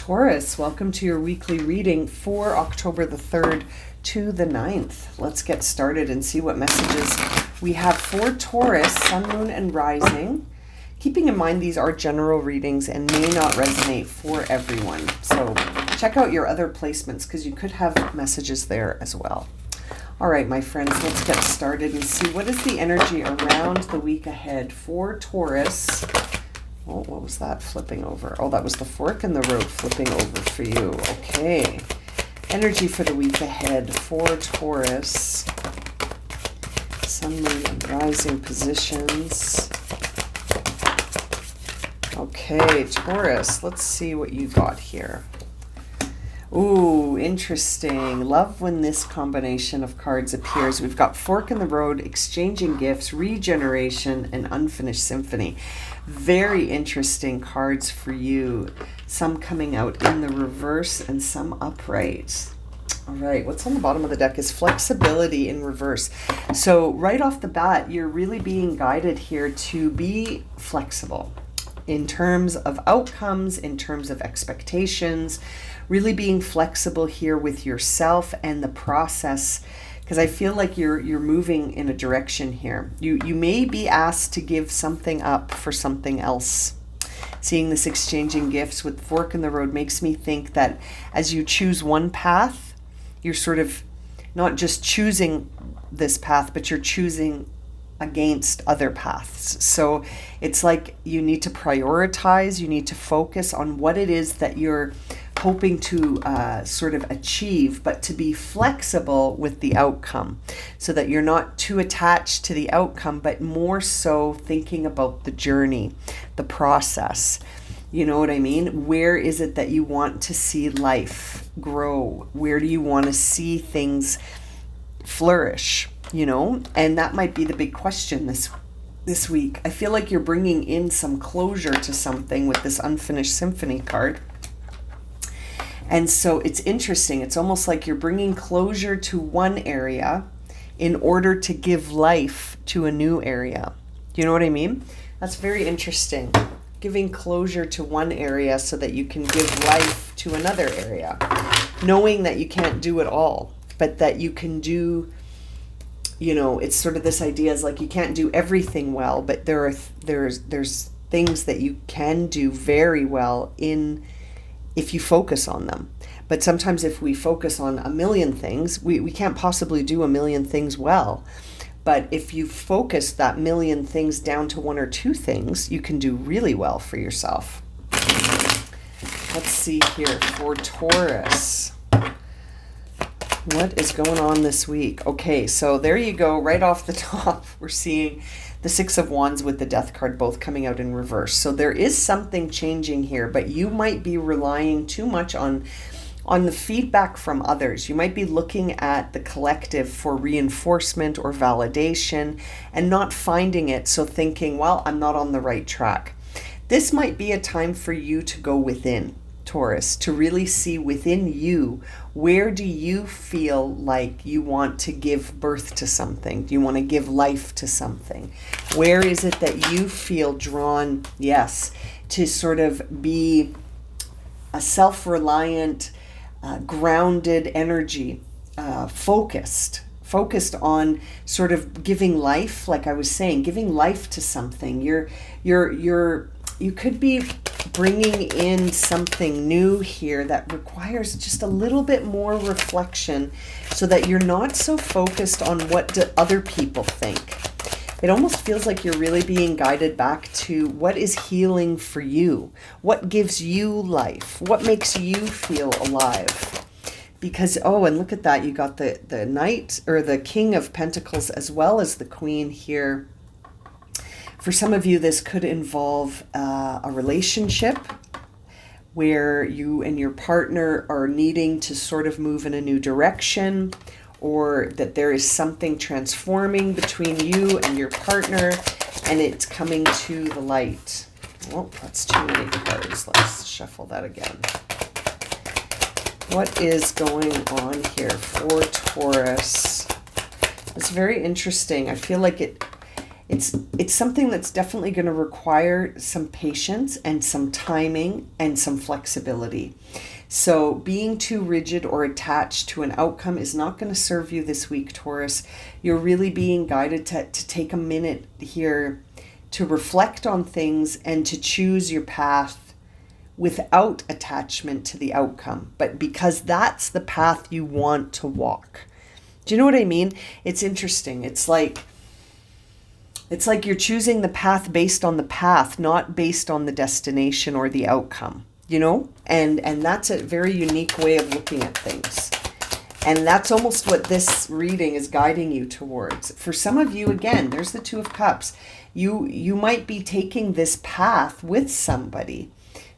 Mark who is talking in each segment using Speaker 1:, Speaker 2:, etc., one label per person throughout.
Speaker 1: Taurus, welcome to your weekly reading for October the 3rd to the 9th. Let's get started and see what messages we have for Taurus, Sun, Moon, and Rising. Keeping in mind these are general readings and may not resonate for everyone. So check out your other placements because you could have messages there as well. All right, my friends, let's get started and see what is the energy around the week ahead for Taurus. Oh, what was that flipping over? Oh, that was the fork in the road flipping over for you. Okay. Energy for the week ahead for Taurus. Sun, Moon, and Rising positions. Okay, Taurus, let's see what you got here. Ooh, interesting. Love when this combination of cards appears. We've got fork in the road, exchanging gifts, regeneration, and unfinished symphony. Very interesting cards for you. Some coming out in the reverse and some upright. All right, what's on the bottom of the deck is flexibility in reverse. So right off the bat, you're really being guided here to be flexible in terms of outcomes, in terms of expectations, really being flexible here with yourself and the process, because I feel like you're moving in a direction here. You may be asked to give something up for something else. Seeing this exchanging gifts with fork in the road makes me think that as you choose one path, you're sort of not just choosing this path, but you're choosing against other paths. So it's like you need to prioritize, you need to focus on what it is that you're hoping to sort of achieve, but to be flexible with the outcome so that you're not too attached to the outcome, but more so thinking about the journey, the process. You know what I mean? Where is it that you want to see life grow? Where do you want to see things flourish? You know, and that might be the big question this week. I feel like you're bringing in some closure to something with this unfinished symphony card. And so it's interesting. It's almost like you're bringing closure to one area in order to give life to a new area. Do you know what I mean? That's very interesting. Giving closure to one area so that you can give life to another area. Knowing that you can't do it all, but that you can do, you know, it's sort of this idea is like you can't do everything well, but there's things that you can do very well if you focus on them. But sometimes if we focus on a million things, we can't possibly do a million things well. But if you focus that million things down to one or two things, you can do really well for yourself. Let's see here for Taurus. What is going on this week? Okay, so there you go. Right off the top, we're seeing the Six of Wands with the Death card both coming out in reverse. So there is something changing here, but you might be relying too much on the feedback from others. You might be looking at the collective for reinforcement or validation and not finding it. So thinking, well, I'm not on the right track. This might be a time for you to go within, Taurus, to really see within you, where do you feel like you want to give birth to something? Do you want to give life to something? Where is it that you feel drawn, yes, to sort of be a self-reliant, grounded energy, focused on sort of giving life, like I was saying, giving life to something. You could be bringing in something new here that requires just a little bit more reflection so that you're not so focused on what do other people think. It almost feels like you're really being guided back to what is healing for you, what gives you life, what makes you feel alive. Because, oh, and look at that, you got the Knight or the King of Pentacles as well as the Queen here. For some of you, this could involve a relationship where you and your partner are needing to sort of move in a new direction, or that there is something transforming between you and your partner and it's coming to the light. Oh, that's too many cards. Let's shuffle that again. What is going on here for Taurus? It's very interesting. I feel like it's something that's definitely going to require some patience and some timing and some flexibility. So being too rigid or attached to an outcome is not going to serve you this week, Taurus. You're really being guided to take a minute here to reflect on things and to choose your path without attachment to the outcome, but because that's the path you want to walk. Do you know what I mean? It's interesting. It's like you're choosing the path based on the path, not based on the destination or the outcome, you know? And that's a very unique way of looking at things. And that's almost what this reading is guiding you towards. For some of you, again, there's the Two of Cups. You might be taking this path with somebody.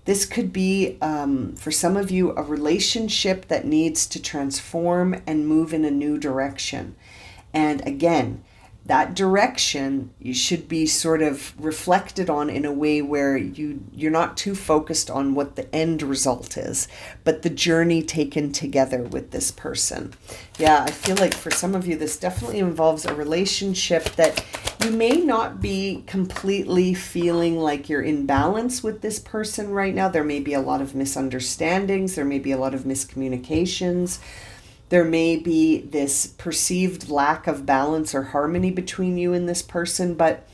Speaker 1: This could be, for some of you, a relationship that needs to transform and move in a new direction. And again, that direction you should be sort of reflected on in a way where you're not too focused on what the end result is, but the journey taken together with this person. Yeah, I feel like for some of you, this definitely involves a relationship that you may not be completely feeling like you're in balance with this person right now. There may be a lot of misunderstandings. There may be a lot of miscommunications. There may be this perceived lack of balance or harmony between you and this person, but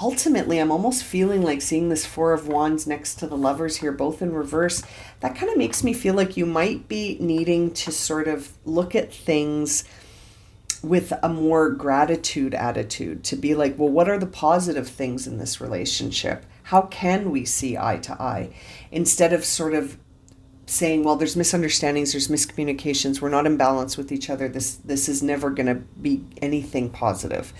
Speaker 1: ultimately I'm almost feeling like seeing this Four of Wands next to the Lovers here, both in reverse. That kind of makes me feel like you might be needing to sort of look at things with a more gratitude attitude, to be like, well, what are the positive things in this relationship? How can we see eye to eye? Instead of sort of saying, well, there's misunderstandings, there's miscommunications, we're not in balance with each other, this is never going to be anything positive.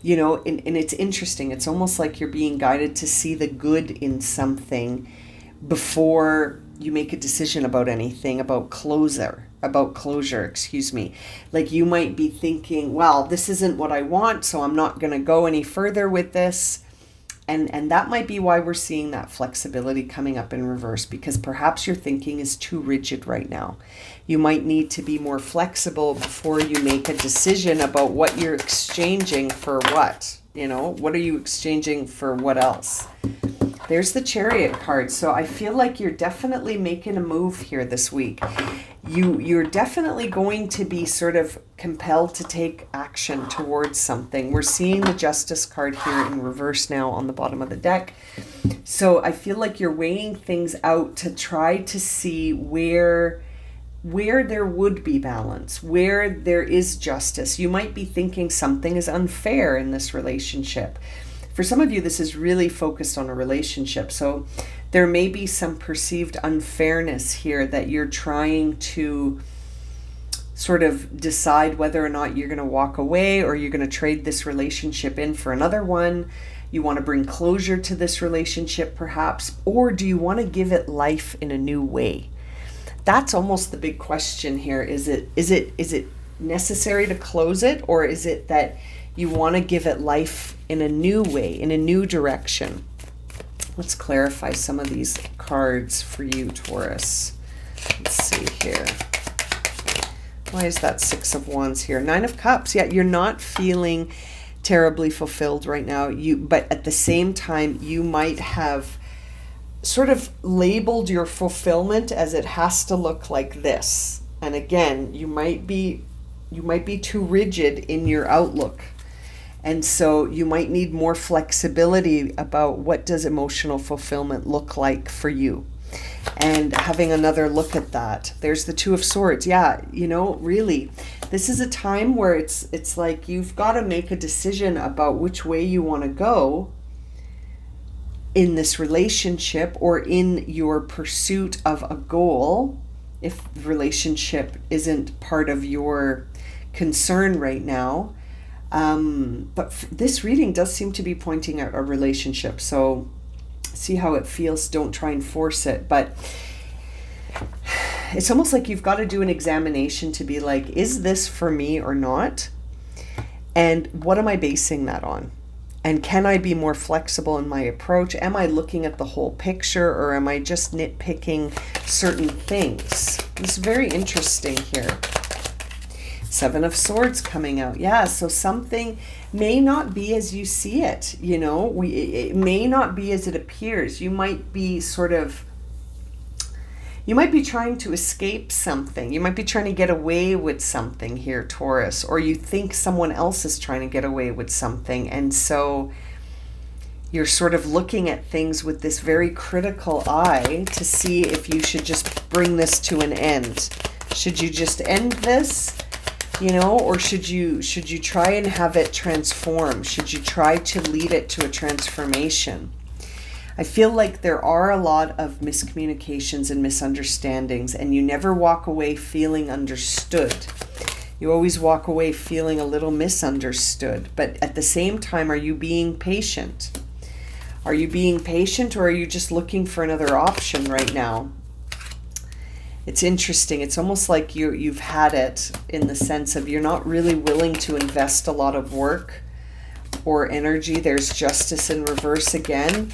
Speaker 1: You know, and it's interesting. It's almost like you're being guided to see the good in something before you make a decision about anything, about closure, excuse me. Like you might be thinking, well, this isn't what I want, so I'm not going to go any further with this. And that might be why we're seeing that flexibility coming up in reverse, because perhaps your thinking is too rigid right now. You might need to be more flexible before you make a decision about what you're exchanging for what. You know, what are you exchanging for what else? There's the Chariot card. So I feel like you're definitely making a move here this week. You're definitely going to be sort of compelled to take action towards something. We're seeing the Justice card here in reverse now on the bottom of the deck. So I feel like you're weighing things out to try to see where there would be balance, where there is justice. You might be thinking something is unfair in this relationship. For some of you, this is really focused on a relationship. So there may be some perceived unfairness here that you're trying to sort of decide whether or not you're going to walk away or you're going to trade this relationship in for another one. You want to bring closure to this relationship perhaps, or do you want to give it life in a new way? That's almost the big question here. Is it necessary to close it, or is it that you want to give it life in a new way, in a new direction? Let's clarify some of these cards for you, Taurus. Let's see here. Why is that Six of Wands here? Nine of Cups. Yeah, you're not feeling terribly fulfilled right now. But at the same time, you might have sort of labeled your fulfillment as it has to look like this. And again, you might be too rigid in your outlook. And so you might need more flexibility about what does emotional fulfillment look like for you. And having another look at that. There's the Two of Swords. Yeah, you know, really, this is a time where it's like you've got to make a decision about which way you want to go in this relationship or in your pursuit of a goal. If the relationship isn't part of your concern right now. But this reading does seem to be pointing at a relationship. So see how it feels. Don't try and force it. But it's almost like you've got to do an examination to be like, is this for me or not? And what am I basing that on? And can I be more flexible in my approach? Am I looking at the whole picture, or am I just nitpicking certain things? It's very interesting here. Seven of Swords coming out. Yeah, so something may not be as you see it, you know. It may not be as it appears. You might be trying to escape something. You might be trying to get away with something here, Taurus, or you think someone else is trying to get away with something. And so you're sort of looking at things with this very critical eye to see if you should just bring this to an end. Should you just end this, you know, or should you try and have it transform? Should you try to lead it to a transformation? I feel like there are a lot of miscommunications and misunderstandings, and you never walk away feeling understood. You always walk away feeling a little misunderstood. But at the same time, are you being patient? Are you being patient, or are you just looking for another option right now? It's interesting. It's almost like you've had it, in the sense of you're not really willing to invest a lot of work or energy. There's Justice in reverse again.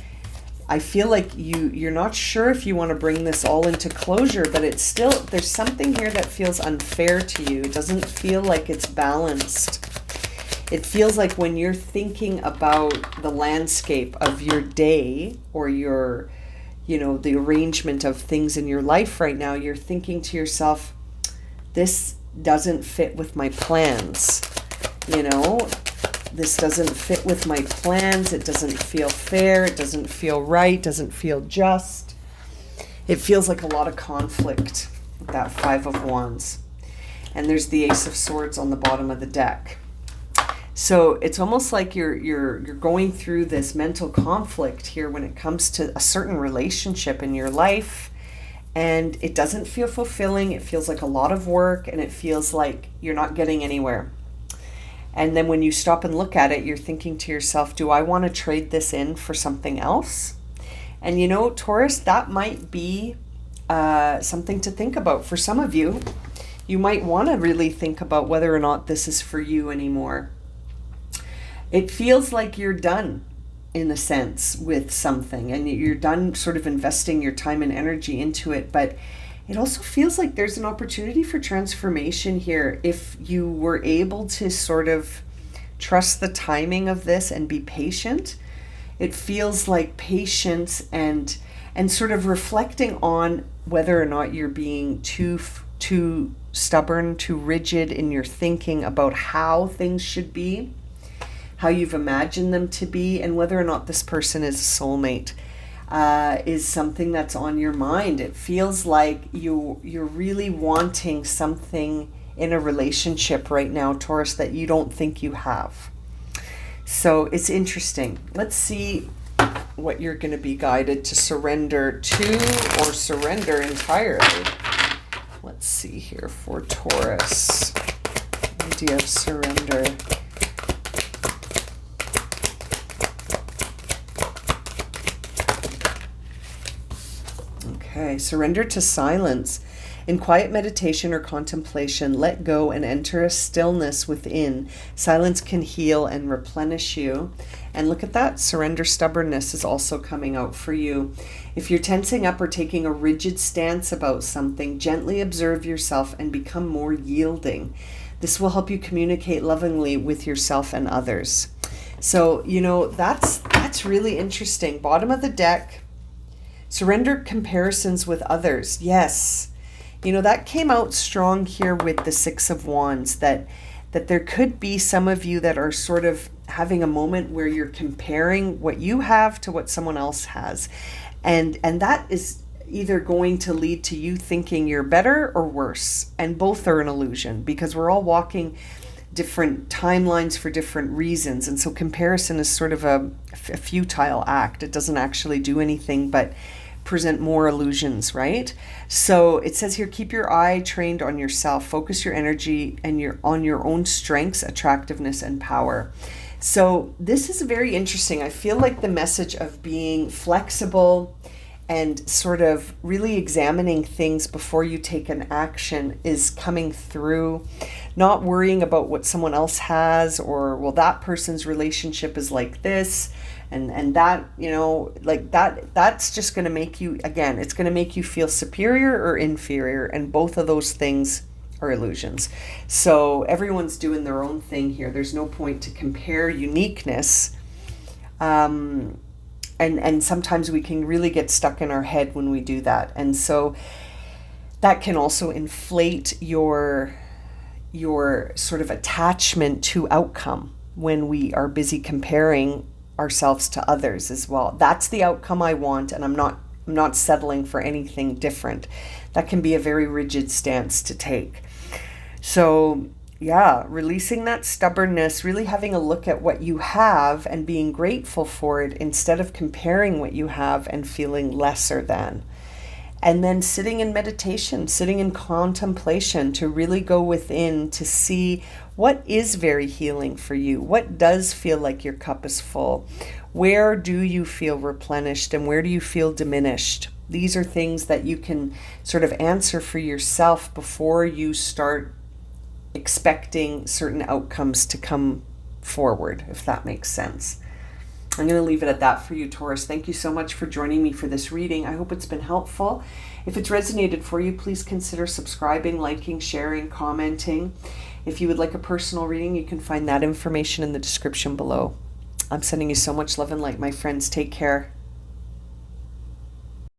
Speaker 1: I feel like you're not sure if you want to bring this all into closure, but it's still, there's something here that feels unfair to you. It doesn't feel like it's balanced. It feels like when you're thinking about the landscape of your day, or your, you know, the arrangement of things in your life right now, you're thinking to yourself, this doesn't fit with my plans, you know? This doesn't fit with my plans. It doesn't feel fair. It doesn't feel right. Doesn't feel just. It feels like a lot of conflict with that Five of Wands. And there's the Ace of Swords on the bottom of the deck. So it's almost like you're going through this mental conflict here when it comes to a certain relationship in your life. And it doesn't feel fulfilling. It feels like a lot of work, and it feels like you're not getting anywhere. And then when you stop and look at it, you're thinking to yourself, do I want to trade this in for something else? And you know, Taurus, that might be something to think about. For some of you, you might want to really think about whether or not this is for you anymore. It feels like you're done, in a sense, with something, and you're done sort of investing your time and energy into it. But it also feels like there's an opportunity for transformation here if you were able to sort of trust the timing of this and be patient. It feels like patience and sort of reflecting on whether or not you're being too stubborn, too rigid in your thinking about how things should be, how you've imagined them to be, and whether or not this person is a soulmate. Is something that's on your mind. It feels like you're really wanting something in a relationship right now, Taurus, that you don't think you have. So it's interesting. Let's see what you're going to be guided to surrender to, or surrender entirely. Let's see here for Taurus. Idea of surrender. Okay, surrender to silence. In quiet meditation or contemplation, let go and enter a stillness within. Silence can heal and replenish you. And look at that, surrender stubbornness is also coming out for you. If you're tensing up or taking a rigid stance about something, gently observe yourself and become more yielding. This will help you communicate lovingly with yourself and others. So, you know, that's really interesting. Bottom of the deck. Surrender comparisons with others. Yes. You know, that came out strong here with the Six of Wands, that there could be some of you that are sort of having a moment where you're comparing what you have to what someone else has. And that is either going to lead to you thinking you're better or worse. And both are an illusion, because we're all walking different timelines for different reasons. And so comparison is sort of a futile act. It doesn't actually do anything but present more illusions, right? So it says here, keep your eye trained on yourself, focus your energy and on your own strengths, attractiveness, and power. So this is very interesting. I feel like the message of being flexible and sort of really examining things before you take an action is coming through. Not worrying about what someone else has, or, well, that person's relationship is like this, and that, you know, like that's just going to make you, again, it's going to make you feel superior or inferior, and both of those things are illusions. So everyone's doing their own thing here. There's no point to compare uniqueness. And sometimes we can really get stuck in our head when we do that. And so that can also inflate your sort of attachment to outcome when we are busy comparing ourselves to others as well. That's the outcome I want, and I'm not settling for anything different. That can be a very rigid stance to take. So yeah, releasing that stubbornness, really having a look at what you have and being grateful for it instead of comparing what you have and feeling lesser than. And then sitting in meditation, sitting in contemplation to really go within to see what is very healing for you. What does feel like your cup is full? Where do you feel replenished and where do you feel diminished? These are things that you can sort of answer for yourself before you start expecting certain outcomes to come forward, if that makes sense. I'm going to leave it at that for you, Taurus. Thank you so much for joining me for this reading. I hope it's been helpful. If it's resonated for you, please consider subscribing, liking, sharing, commenting. If you would like a personal reading, you can find that information in the description below. I'm sending you so much love and light, my friends. Take care.